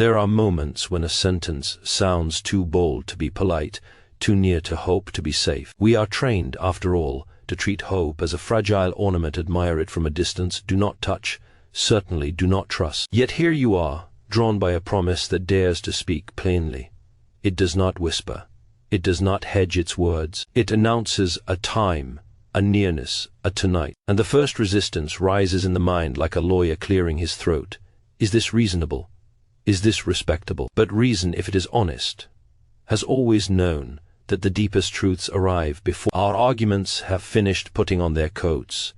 There are moments when a sentence sounds too bold to be polite, too near to hope to be safe. We are trained, after all, to treat hope as a fragile ornament, admire it from a distance, do not touch, certainly do not trust. Yet here you are, drawn by a promise that dares to speak plainly. It does not whisper. It does not hedge its words. It announces a time, a nearness, a tonight. And the first resistance rises in the mind like a lawyer clearing his throat. Is this reasonable? Is this respectable? But reason, if it is honest, has always known that the deepest truths arrive before our arguments have finished putting on their coats.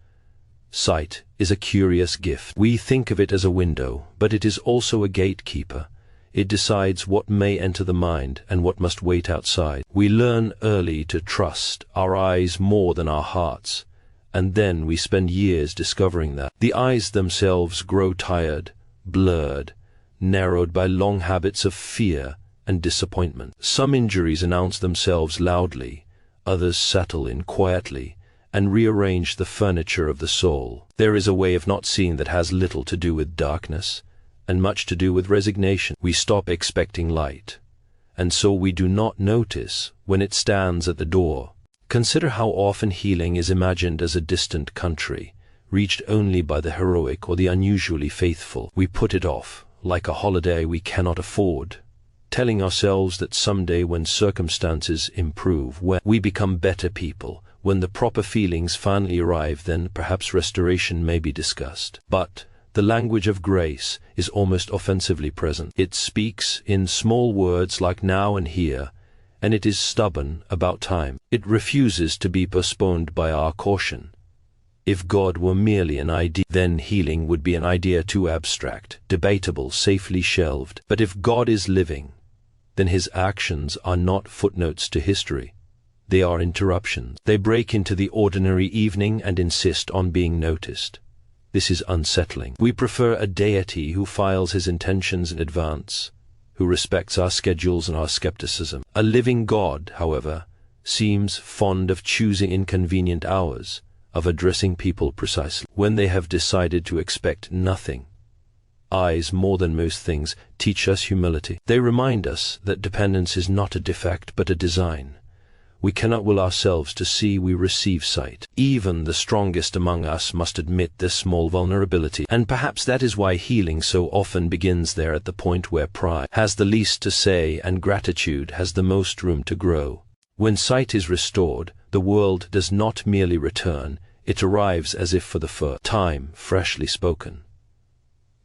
Sight is a curious gift. We think of it as a window, but it is also a gatekeeper. It decides what may enter the mind and what must wait outside. We learn early to trust our eyes more than our hearts, and then we spend years discovering that. The eyes themselves grow tired, blurred, narrowed by long habits of fear and disappointment. Some injuries announce themselves loudly, others settle in quietly and rearrange the furniture of the soul. There is a way of not seeing that has little to do with darkness and much to do with resignation. We stop expecting light, and so we do not notice when it stands at the door. Consider how often healing is imagined as a distant country, reached only by the heroic or the unusually faithful. We put it off, like a holiday we cannot afford, telling ourselves that someday, when circumstances improve, when we become better people, when the proper feelings finally arrive, then perhaps restoration may be discussed. But the language of grace is almost offensively present. It speaks in small words like now and here, and it is stubborn about time. It refuses to be postponed by our caution. If God were merely an idea, then healing would be an idea too abstract, debatable, safely shelved. But if God is living, then his actions are not footnotes to history. They are interruptions. They break into the ordinary evening and insist on being noticed. This is unsettling. We prefer a deity who files his intentions in advance, who respects our schedules and our skepticism. A living God, however, seems fond of choosing inconvenient hours, of addressing people precisely when they have decided to expect nothing. Eyes, more than most things, teach us humility. They remind us that dependence is not a defect but a design. We cannot will ourselves to see we receive sight. Even the strongest among us must admit this small vulnerability, and perhaps that is why healing so often begins there, at the point where pride has the least to say and gratitude has the most room to grow. When sight is restored, the world does not merely return, it arrives as if for the first time, freshly spoken.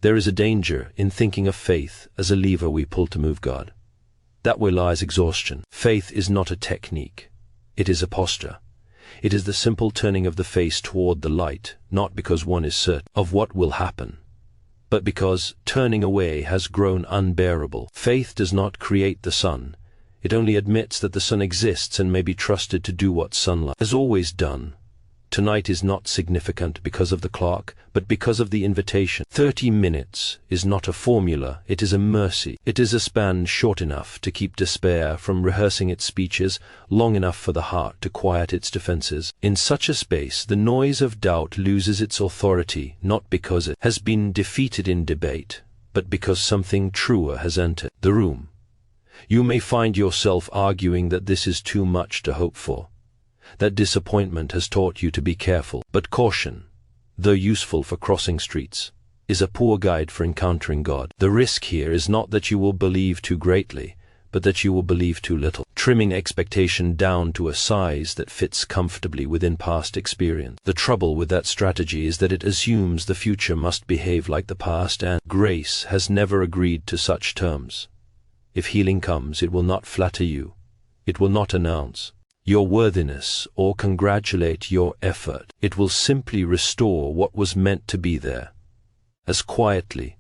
There is a danger in thinking of faith as a lever we pull to move God. That way lies exhaustion. Faith is not a technique. It is a posture. It is the simple turning of the face toward the light, not because one is certain of what will happen, but because turning away has grown unbearable. Faith does not create the sun. It only admits that the sun exists and may be trusted to do what sunlight has always done. Tonight is not significant because of the clock, but because of the invitation. 30 minutes is not a formula, it is a mercy. It is a span short enough to keep despair from rehearsing its speeches, long enough for the heart to quiet its defenses. In such a space, the noise of doubt loses its authority, not because it has been defeated in debate, but because something truer has entered the room. You may find yourself arguing that this is too much to hope for, that disappointment has taught you to be careful. But caution, though useful for crossing streets, is a poor guide for encountering God. The risk here is not that you will believe too greatly, but that you will believe too little, trimming expectation down to a size that fits comfortably within past experience. The trouble with that strategy is that it assumes the future must behave like the past, and grace has never agreed to such terms. If healing comes, it will not flatter you. It will not announce your worthiness or congratulate your effort. It will simply restore what was meant to be there, as quietly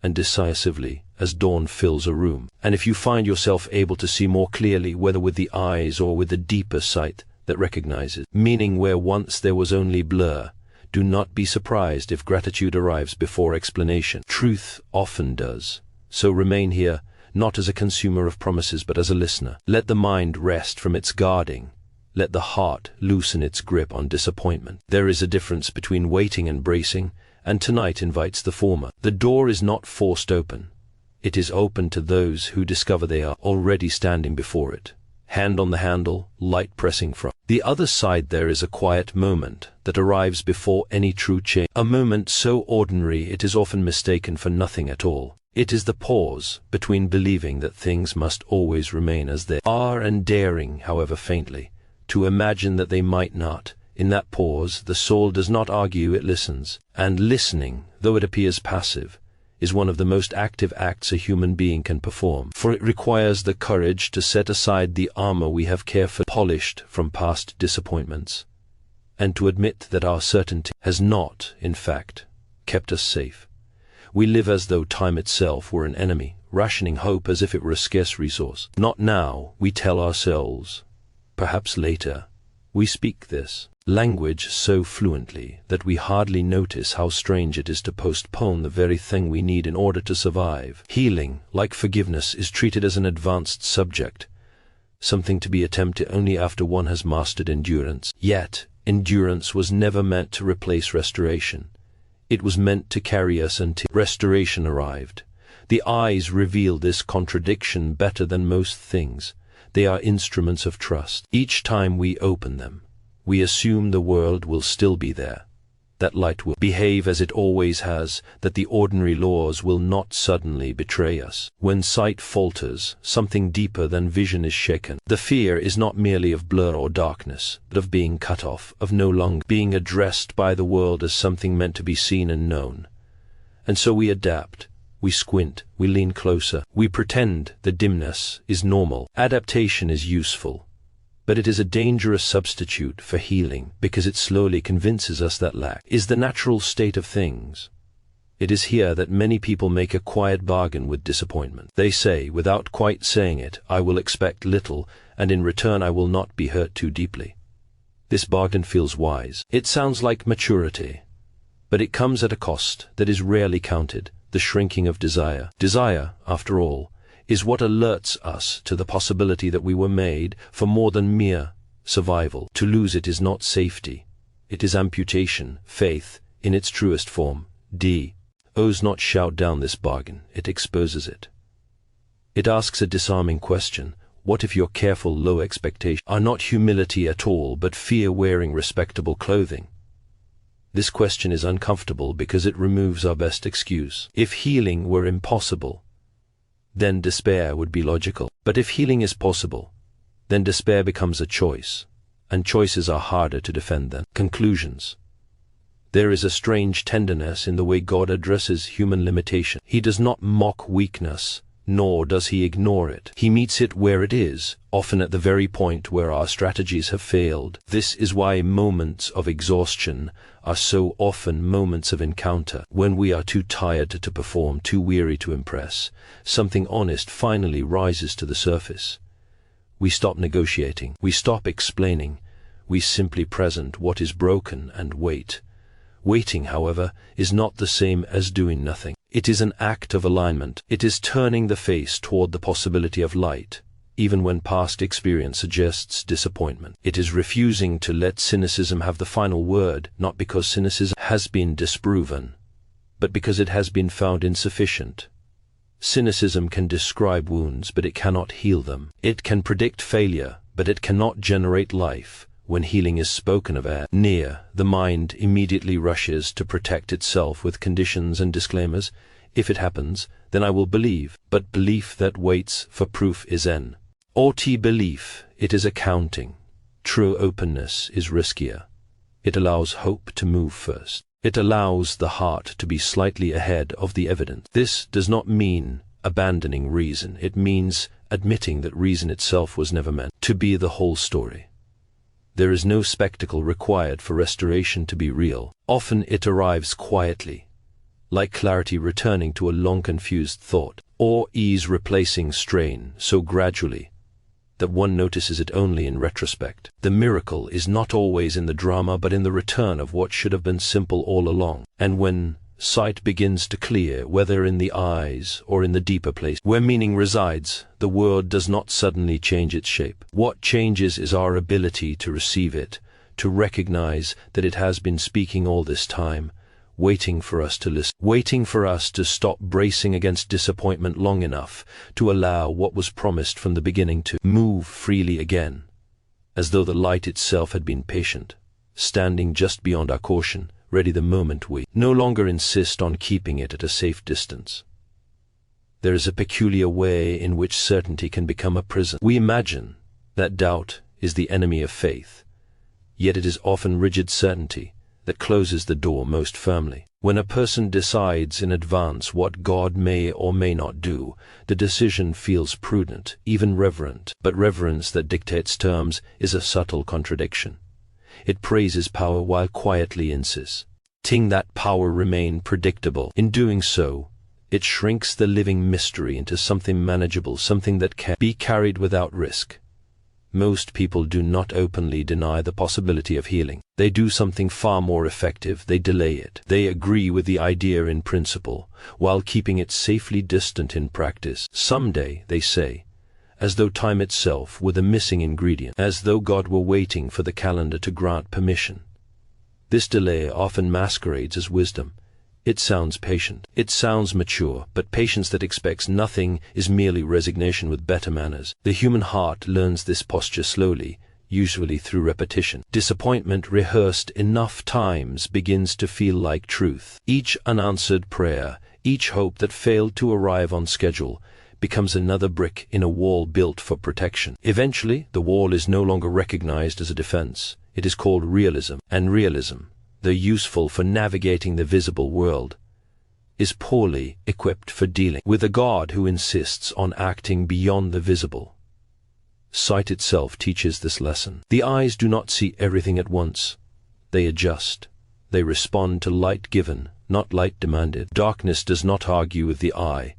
and decisively as dawn fills a room. And if you find yourself able to see more clearly, whether with the eyes or with the deeper sight that recognizes meaning where once there was only blur, do not be surprised if gratitude arrives before explanation. Truth often does. So remain here, not as a consumer of promises, but as a listener. Let the mind rest from its guarding. Let the heart loosen its grip on disappointment. There is a difference between waiting and bracing, and tonight invites the former. The door is not forced open. It is open to those who discover they are already standing before it, hand on the handle, light pressing from. The other side there is a quiet moment that arrives before any true change, a moment so ordinary it is often mistaken for nothing at all. It is the pause between believing that things must always remain as they are and daring, however faintly, to imagine that they might not. In that pause, the soul does not argue, it listens. And listening, though it appears passive, is one of the most active acts a human being can perform, for it requires the courage to set aside the armor we have carefully polished from past disappointments, and to admit that our certainty has not, in fact, kept us safe. We live as though time itself were an enemy, rationing hope as if it were a scarce resource. Not now, we tell ourselves. Perhaps later. We speak this language so fluently that we hardly notice how strange it is to postpone the very thing we need in order to survive. Healing, like forgiveness, is treated as an advanced subject, something to be attempted only after one has mastered endurance. Yet, endurance was never meant to replace restoration. It was meant to carry us until restoration arrived. The eyes reveal this contradiction better than most things. They are instruments of trust. Each time we open them, we assume the world will still be there, that light will behave as it always has, that the ordinary laws will not suddenly betray us. When sight falters, something deeper than vision is shaken. The fear is not merely of blur or darkness, but of being cut off, of no longer being addressed by the world as something meant to be seen and known. And so we adapt. We squint, we lean closer, we pretend the dimness is normal. Adaptation is useful, but it is a dangerous substitute for healing because it slowly convinces us that lack is the natural state of things. It is here that many people make a quiet bargain with disappointment. They say, without quite saying it, I will expect little, and in return I will not be hurt too deeply. This bargain feels wise. It sounds like maturity, but it comes at a cost that is rarely counted. The shrinking of desire. Desire, after all, is what alerts us to the possibility that we were made for more than mere survival. To lose it is not safety. It is amputation. Faith, in its truest form, does not shout down this bargain. It exposes it. It asks a disarming question. What if your careful low expectations are not humility at all, but fear wearing respectable clothing? This question is uncomfortable because it removes our best excuse. If healing were impossible, then despair would be logical. But if healing is possible, then despair becomes a choice, and choices are harder to defend than conclusions. There is a strange tenderness in the way God addresses human limitation. He does not mock weakness, nor does he ignore it. He meets it where it is, often at the very point where our strategies have failed. This is why moments of exhaustion are so often moments of encounter. When we are too tired to perform, too weary to impress, something honest finally rises to the surface. We stop negotiating, we stop explaining, we simply present what is broken and wait. Waiting, however, is not the same as doing nothing. It is an act of alignment. It is turning the face toward the possibility of light, even when past experience suggests disappointment. It is refusing to let cynicism have the final word, not because cynicism has been disproven, but because it has been found insufficient. Cynicism can describe wounds, but it cannot heal them. It can predict failure, but it cannot generate life. When healing is spoken of near, the mind immediately rushes to protect itself with conditions and disclaimers. If it happens, then I will believe. But belief that waits for proof is belief. It is accounting. True openness is riskier. It allows hope to move first. It allows the heart to be slightly ahead of the evidence. This does not mean abandoning reason. It means admitting that reason itself was never meant to be the whole story. There is no spectacle required for restoration to be real. Often it arrives quietly, like clarity returning to a long confused thought, or ease replacing strain so gradually that one notices it only in retrospect. The miracle is not always in the drama, but in the return of what should have been simple all along. And when sight begins to clear, whether in the eyes or in the deeper place where meaning resides, the world does not suddenly change its shape. What changes is our ability to receive it, to recognize that it has been speaking all this time, waiting for us to listen, waiting for us to stop bracing against disappointment long enough to allow what was promised from the beginning to move freely again, as though the light itself had been patient, standing just beyond our caution, ready the moment we no longer insist on keeping it at a safe distance. There is a peculiar way in which certainty can become a prison. We imagine that doubt is the enemy of faith, yet it is often rigid certainty that closes the door most firmly. When a person decides in advance what God may or may not do, the decision feels prudent, even reverent. But reverence that dictates terms is a subtle contradiction. It praises power while quietly insists that power remain predictable. In doing so, it shrinks the living mystery into something manageable, something that can be carried without risk. Most people do not openly deny the possibility of healing. They do something far more effective. They delay it. They agree with the idea in principle, while keeping it safely distant in practice. Someday, they say, as though time itself were the missing ingredient, as though God were waiting for the calendar to grant permission. This delay often masquerades as wisdom. It sounds patient. It sounds mature, but patience that expects nothing is merely resignation with better manners. The human heart learns this posture slowly, usually through repetition. Disappointment rehearsed enough times begins to feel like truth. Each unanswered prayer, each hope that failed to arrive on schedule, becomes another brick in a wall built for protection. Eventually, the wall is no longer recognized as a defense. It is called realism, and realism, though useful for navigating the visible world, is poorly equipped for dealing with a God who insists on acting beyond the visible. Sight itself teaches this lesson. The eyes do not see everything at once. They adjust. They respond to light given, not light demanded. Darkness does not argue with the eye.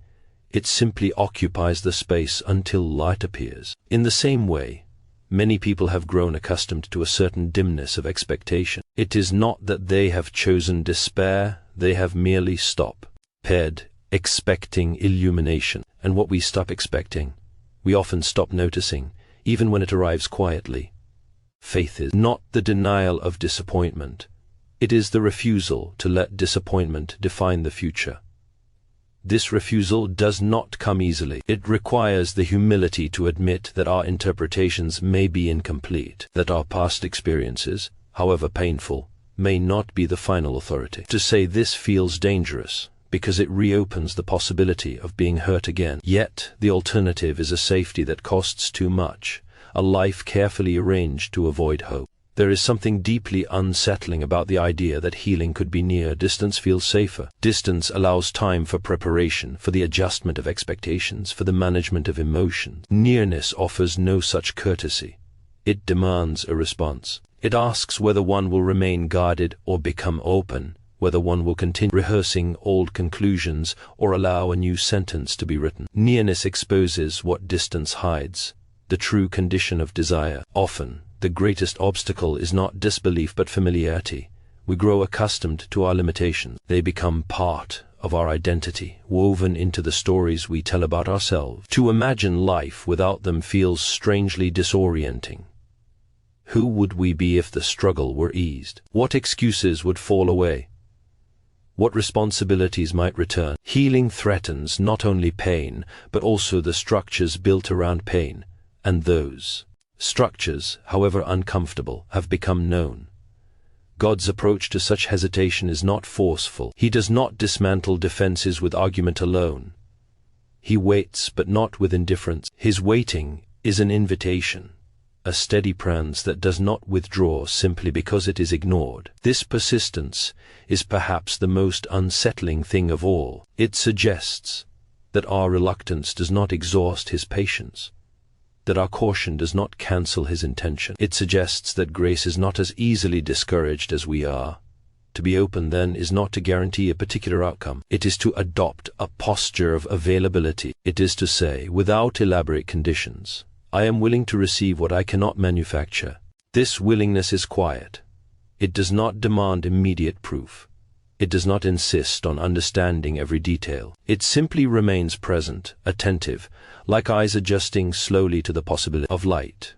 It simply occupies the space until light appears. In the same way, many people have grown accustomed to a certain dimness of expectation. It is not that they have chosen despair, they have merely stopped expecting illumination. And what we stop expecting, we often stop noticing, even when it arrives quietly. Faith is not the denial of disappointment. It is the refusal to let disappointment define the future. This refusal does not come easily. It requires the humility to admit that our interpretations may be incomplete, that our past experiences, however painful, may not be the final authority. To say this feels dangerous, because it reopens the possibility of being hurt again. Yet, the alternative is a safety that costs too much, a life carefully arranged to avoid hope. There is something deeply unsettling about the idea that healing could be near. Distance feels safer. Distance allows time for preparation, for the adjustment of expectations, for the management of emotions. Nearness offers no such courtesy. It demands a response. It asks whether one will remain guarded or become open, whether one will continue rehearsing old conclusions or allow a new sentence to be written. Nearness exposes what distance hides, the true condition of desire. Often, the greatest obstacle is not disbelief but familiarity. We grow accustomed to our limitations. They become part of our identity, woven into the stories we tell about ourselves. To imagine life without them feels strangely disorienting. Who would we be if the struggle were eased? What excuses would fall away? What responsibilities might return? Healing threatens not only pain, but also the structures built around pain, and those structures, however uncomfortable, have become known. God's approach to such hesitation is not forceful. He does not dismantle defenses with argument alone. He waits, but not with indifference. His waiting is an invitation, a steady presence that does not withdraw simply because it is ignored. This persistence is perhaps the most unsettling thing of all. It suggests that our reluctance does not exhaust his patience, that our caution does not cancel his intention. It suggests that grace is not as easily discouraged as we are. To be open, then, is not to guarantee a particular outcome. It is to adopt a posture of availability. It is to say, without elaborate conditions, I am willing to receive what I cannot manufacture. This willingness is quiet. It does not demand immediate proof. It does not insist on understanding every detail. It simply remains present, attentive, like eyes adjusting slowly to the possibility of light.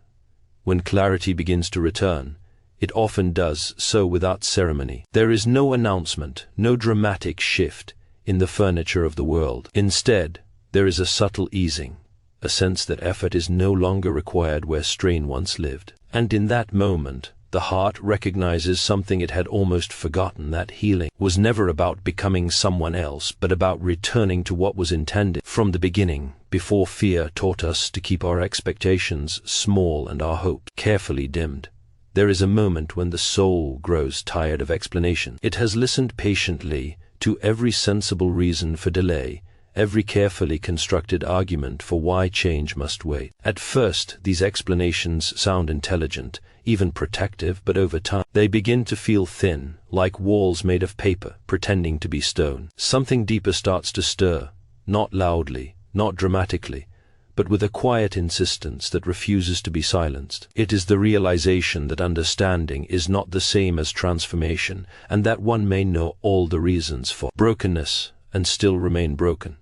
When clarity begins to return, it often does so without ceremony. There is no announcement, no dramatic shift in the furniture of the world. Instead, there is a subtle easing, a sense that effort is no longer required where strain once lived. And in that moment, the heart recognizes something it had almost forgotten, that healing was never about becoming someone else, but about returning to what was intended from the beginning, before fear taught us to keep our expectations small and our hopes carefully dimmed. There is a moment when the soul grows tired of explanation. It has listened patiently to every sensible reason for delay, every carefully constructed argument for why change must wait. At first, these explanations sound intelligent, even protective, but over time, they begin to feel thin, like walls made of paper, pretending to be stone. Something deeper starts to stir, not loudly, not dramatically, but with a quiet insistence that refuses to be silenced. It is the realization that understanding is not the same as transformation, and that one may know all the reasons for brokenness and still remain broken.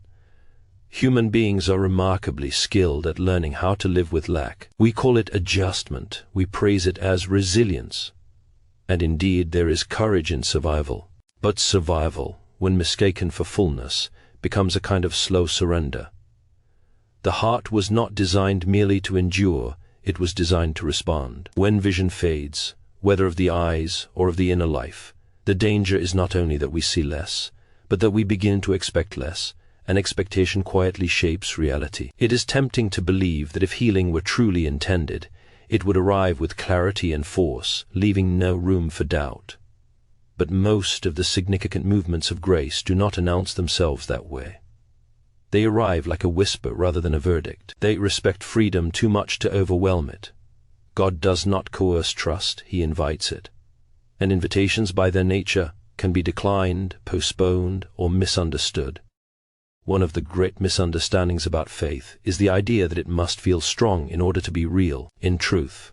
Human beings are remarkably skilled at learning how to live with lack. We call it adjustment, we praise it as resilience. And indeed, there is courage in survival. But survival, when mistaken for fullness, becomes a kind of slow surrender. The heart was not designed merely to endure, it was designed to respond. When vision fades, whether of the eyes or of the inner life, the danger is not only that we see less, but that we begin to expect less, and expectation quietly shapes reality. It is tempting to believe that if healing were truly intended, it would arrive with clarity and force, leaving no room for doubt. But most of the significant movements of grace do not announce themselves that way. They arrive like a whisper rather than a verdict. They respect freedom too much to overwhelm it. God does not coerce trust, he invites it. And invitations by their nature can be declined, postponed, or misunderstood. One of the great misunderstandings about faith is the idea that it must feel strong in order to be real. In truth,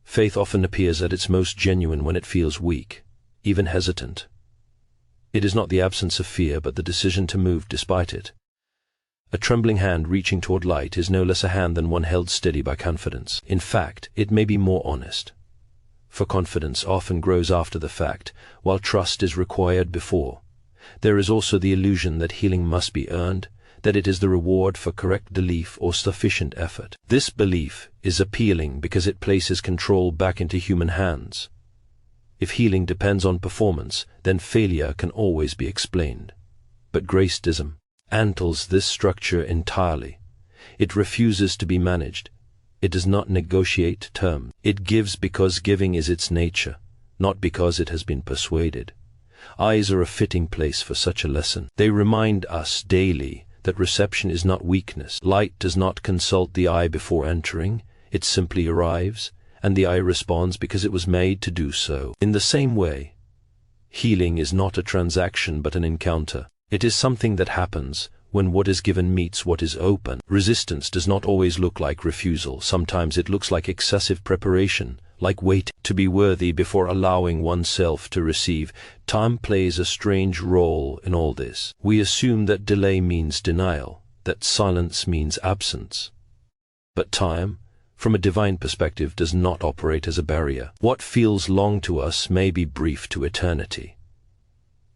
faith often appears at its most genuine when it feels weak, even hesitant. It is not the absence of fear, but the decision to move despite it. A trembling hand reaching toward light is no less a hand than one held steady by confidence. In fact, it may be more honest. For confidence often grows after the fact, while trust is required before. There is also the illusion that healing must be earned, that it is the reward for correct belief or sufficient effort. This belief is appealing because it places control back into human hands. If healing depends on performance, then failure can always be explained. But grace dismantles this structure entirely. It refuses to be managed. It does not negotiate terms. It gives because giving is its nature, not because it has been persuaded. Eyes are a fitting place for such a lesson. They remind us daily that reception is not weakness. Light does not consult the eye before entering. It simply arrives, and the eye responds because it was made to do so. In the same way, healing is not a transaction but an encounter. It is something that happens when what is given meets what is open. Resistance does not always look like refusal. Sometimes it looks like excessive preparation, like waiting to be worthy before allowing oneself to receive. Time plays a strange role in all this. We assume that delay means denial, that silence means absence. But time, from a divine perspective, does not operate as a barrier. What feels long to us may be brief to eternity.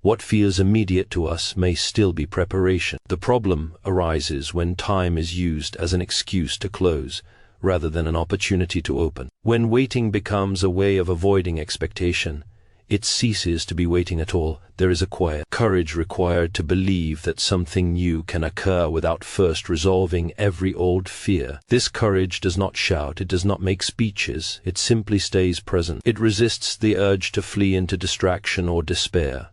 What feels immediate to us may still be preparation. The problem arises when time is used as an excuse to close, rather than an opportunity to open. When waiting becomes a way of avoiding expectation, it ceases to be waiting at all. There is a quiet courage required to believe that something new can occur without first resolving every old fear. This courage does not shout, it does not make speeches, it simply stays present. It resists the urge to flee into distraction or despair.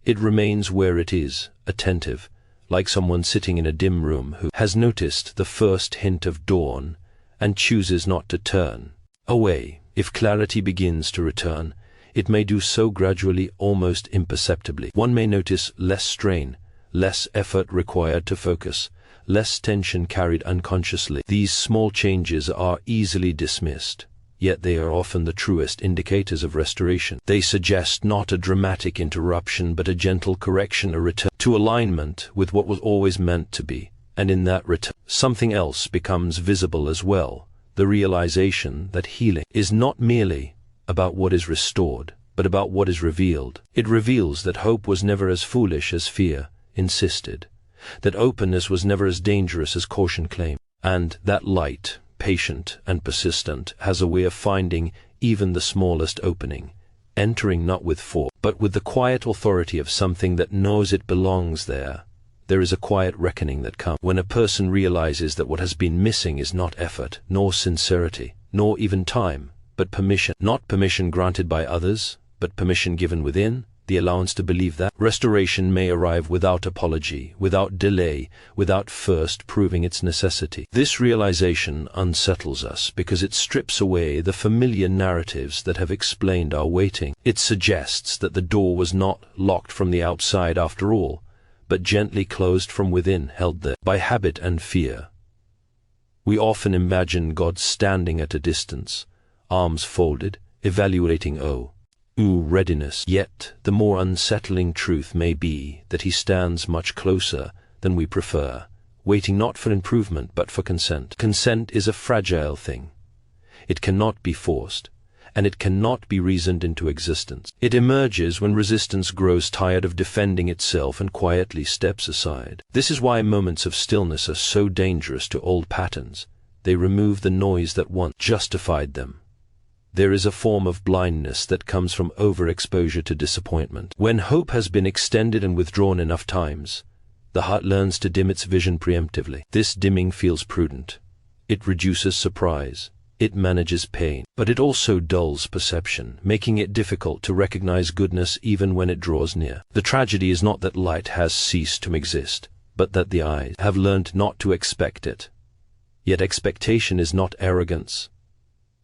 It remains where it is, attentive, like someone sitting in a dim room who has noticed the first hint of dawn and chooses not to turn away. If clarity begins to return, it may do so gradually, almost imperceptibly. One may notice less strain, less effort required to focus, less tension carried unconsciously. These small changes are easily dismissed, yet they are often the truest indicators of restoration. They suggest not a dramatic interruption, but a gentle correction, a return to alignment with what was always meant to be. And in that return, something else becomes visible as well, the realization that healing is not merely about what is restored, but about what is revealed. It reveals that hope was never as foolish as fear insisted, that openness was never as dangerous as caution claimed, and that light, patient and persistent, has a way of finding even the smallest opening, entering not with force, but with the quiet authority of something that knows it belongs there. There is a quiet reckoning that comes when a person realizes that what has been missing is not effort, nor sincerity, nor even time, but permission. Not permission granted by others, but permission given within, the allowance to believe that restoration may arrive without apology, without delay, without first proving its necessity. This realization unsettles us because it strips away the familiar narratives that have explained our waiting. It suggests that the door was not locked from the outside after all, but gently closed from within, held there by habit and fear. We often imagine God standing at a distance, arms folded, evaluating readiness. Yet the more unsettling truth may be that he stands much closer than we prefer, waiting not for improvement but for consent. Consent is a fragile thing. It cannot be forced, and it cannot be reasoned into existence. It emerges when resistance grows tired of defending itself and quietly steps aside. This is why moments of stillness are so dangerous to old patterns. They remove the noise that once justified them. There is a form of blindness that comes from overexposure to disappointment. When hope has been extended and withdrawn enough times, the heart learns to dim its vision preemptively. This dimming feels prudent. It reduces surprise. It manages pain, but it also dulls perception, making it difficult to recognize goodness even when it draws near. The tragedy is not that light has ceased to exist, but that the eyes have learned not to expect it. Yet expectation is not arrogance.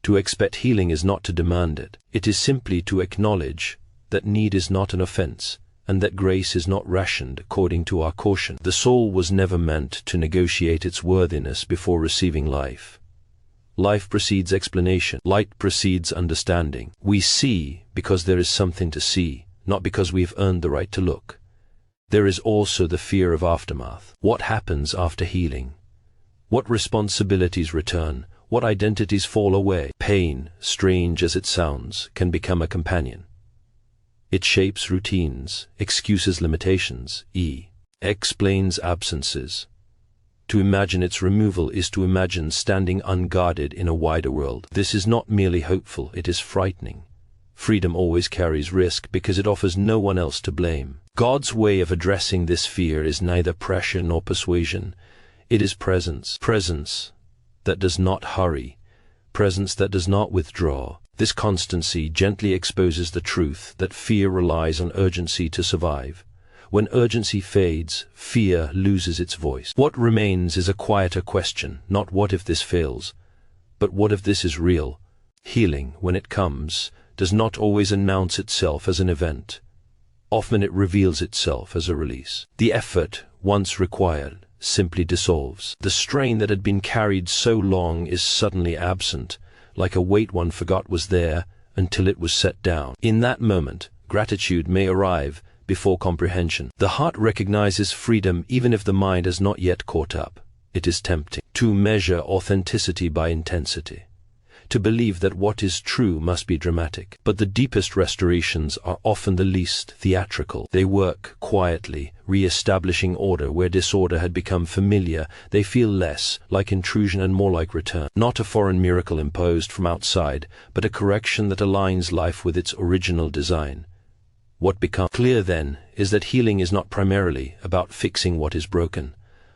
To expect healing is not to demand it. It is simply to acknowledge that need is not an offense, and that grace is not rationed according to our caution. The soul was never meant to negotiate its worthiness before receiving life. Life precedes explanation. Light precedes understanding. We see because there is something to see, not because we've earned the right to look. There is also the fear of aftermath. What happens after healing? What responsibilities return? What identities fall away? Pain, strange as it sounds, can become a companion. It shapes routines, excuses limitations, explains absences. To imagine its removal is to imagine standing unguarded in a wider world. This is not merely hopeful, it is frightening. Freedom always carries risk because it offers no one else to blame. God's way of addressing this fear is neither pressure nor persuasion. It is presence. Presence that does not hurry. Presence that does not withdraw. This constancy gently exposes the truth that fear relies on urgency to survive. When urgency fades, fear loses its voice. What remains is a quieter question, not what if this fails, but what if this is real. Healing, when it comes, does not always announce itself as an event. Often it reveals itself as a release. The effort, once required, simply dissolves. The strain that had been carried so long is suddenly absent, like a weight one forgot was there until it was set down. In that moment, gratitude may arrive before comprehension. The heart recognizes freedom even if the mind has not yet caught up. It is tempting to measure authenticity by intensity, to believe that what is true must be dramatic. But the deepest restorations are often the least theatrical. They work quietly, re-establishing order where disorder had become familiar. They feel less like intrusion and more like return. Not a foreign miracle imposed from outside, but a correction that aligns life with its original design. What becomes clear then is that healing is not primarily about fixing what is broken,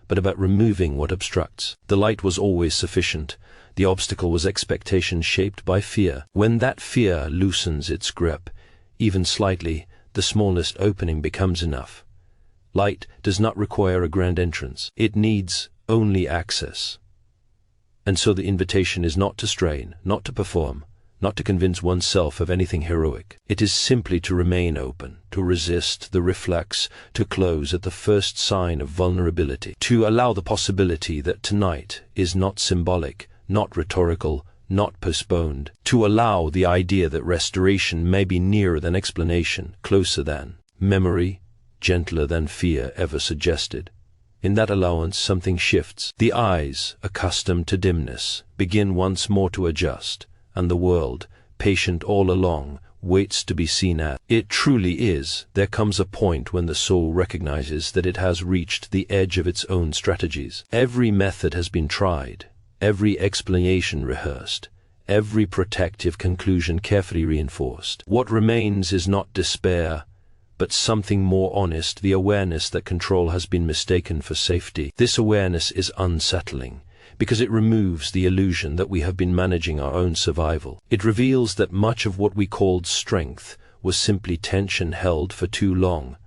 but about removing what obstructs. The light was always sufficient. The obstacle was expectation shaped by fear. When that fear loosens its grip, even slightly, the smallest opening becomes enough. Light does not require a grand entrance. It needs only access. And so the invitation is not to strain, not to perform, not to convince oneself of anything heroic. It is simply to remain open, to resist the reflex, to close at the first sign of vulnerability, to allow the possibility that tonight is not symbolic, not rhetorical, not postponed, to allow the idea that restoration may be nearer than explanation, closer than memory, gentler than fear ever suggested. In that allowance, something shifts. The eyes, accustomed to dimness, begin once more to adjust, and the world, patient all along, waits to be seen as. It truly is. There comes a point when the soul recognizes that it has reached the edge of its own strategies. Every method has been tried, every explanation rehearsed, every protective conclusion carefully reinforced. What remains is not despair, but something more honest, the awareness that control has been mistaken for safety. This awareness is unsettling, because it removes the illusion that we have been managing our own survival. It reveals that much of what we called strength was simply tension held for too long.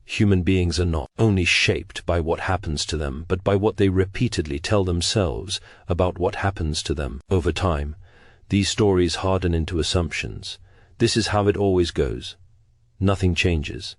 Human beings are not only shaped by what happens to them, but by what they repeatedly tell themselves about what happens to them. Over time, these stories harden into assumptions. This is how it always goes. Nothing changes.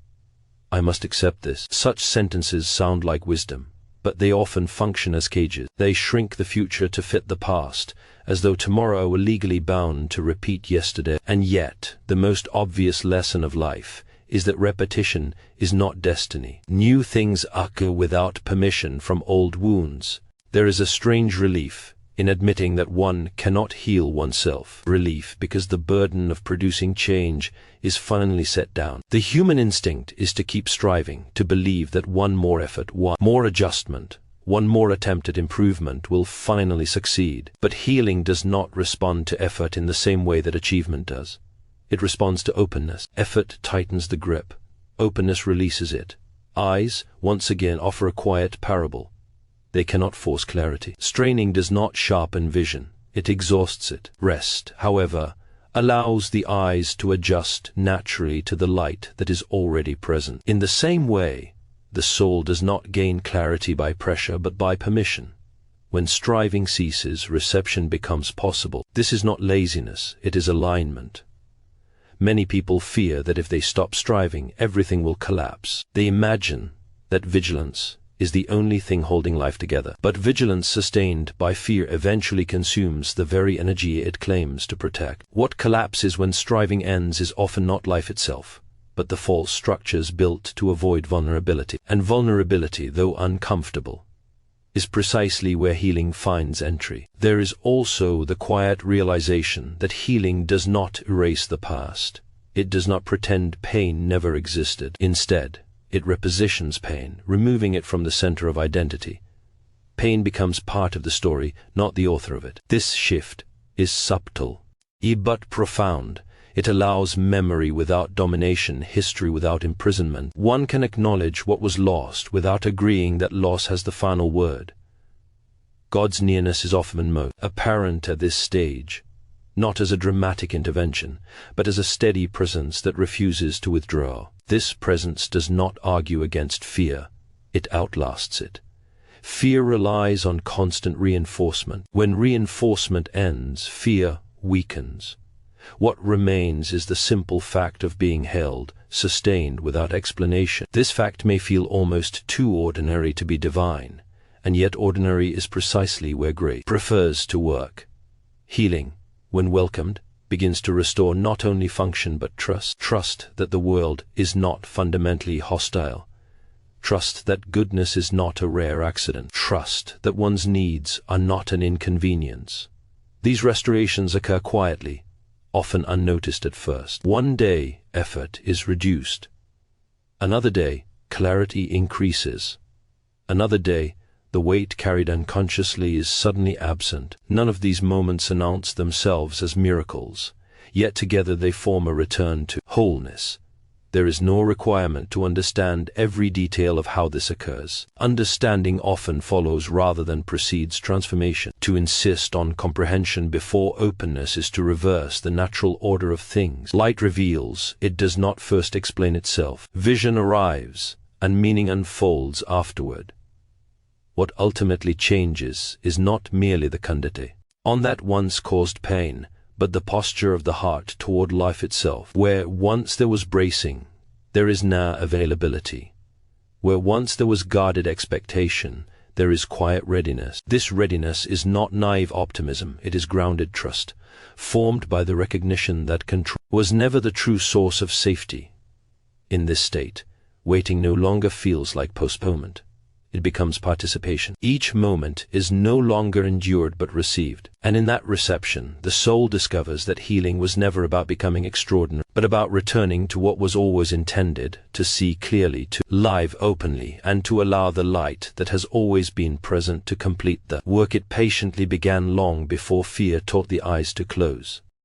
I must accept this. Such sentences sound like wisdom, but they often function as cages. They shrink the future to fit the past, as though tomorrow were legally bound to repeat yesterday. And yet, the most obvious lesson of life is that repetition is not destiny. New things occur without permission from old wounds. There is a strange relief in admitting that one cannot heal oneself. Relief because the burden of producing change is finally set down. The human instinct is to keep striving, to believe that one more effort, one more adjustment, one more attempt at improvement will finally succeed. But healing does not respond to effort in the same way that achievement does. It responds to openness. Effort tightens the grip. Openness releases it. Eyes, once again, offer a quiet parable. They cannot force clarity. Straining does not sharpen vision. It exhausts it. Rest, however, allows the eyes to adjust naturally to the light that is already present. In the same way, the soul does not gain clarity by pressure but by permission. When striving ceases, reception becomes possible. This is not laziness, it is alignment. Many people fear that if they stop striving, everything will collapse. They imagine that vigilance is the only thing holding life together. But vigilance sustained by fear eventually consumes the very energy it claims to protect. What collapses when striving ends is often not life itself, but the false structures built to avoid vulnerability. And vulnerability, though uncomfortable, is precisely where healing finds entry. There is also the quiet realization that healing does not erase the past. It does not pretend pain never existed. Instead, it repositions pain, removing it from the center of identity. Pain becomes part of the story, not the author of it. This shift is subtle, but profound. It allows memory without domination, history without imprisonment. One can acknowledge what was lost without agreeing that loss has the final word. God's nearness is often most apparent at this stage, not as a dramatic intervention, but as a steady presence that refuses to withdraw. This presence does not argue against fear, it outlasts it. Fear relies on constant reinforcement. When reinforcement ends, fear weakens. What remains is the simple fact of being held, sustained without explanation. This fact may feel almost too ordinary to be divine, and yet ordinary is precisely where grace prefers to work. Healing, when welcomed, begins to restore not only function but trust. Trust that the world is not fundamentally hostile. Trust that goodness is not a rare accident. Trust that one's needs are not an inconvenience. These restorations occur quietly, often unnoticed at first. One day, effort is reduced. Another day, clarity increases. Another day, the weight carried unconsciously is suddenly absent. None of these moments announce themselves as miracles, yet together they form a return to wholeness. There is no requirement to understand every detail of how this occurs. Understanding often follows rather than precedes transformation. To insist on comprehension before openness is to reverse the natural order of things. Light reveals, it does not first explain itself. Vision arrives, and meaning unfolds afterward. What ultimately changes is not merely the condition on that once caused pain, but the posture of the heart toward life itself. Where once there was bracing, there is now availability. Where once there was guarded expectation, there is quiet readiness. This readiness is not naive optimism, it is grounded trust, formed by the recognition that control was never the true source of safety. In this state, waiting no longer feels like postponement. it becomes participation. Each moment is no longer endured but received. And in that reception, the soul discovers that healing was never about becoming extraordinary, but about returning to what was always intended, to see clearly, to live openly, and to allow the light that has always been present to complete the work it patiently began long before fear taught the eyes to close.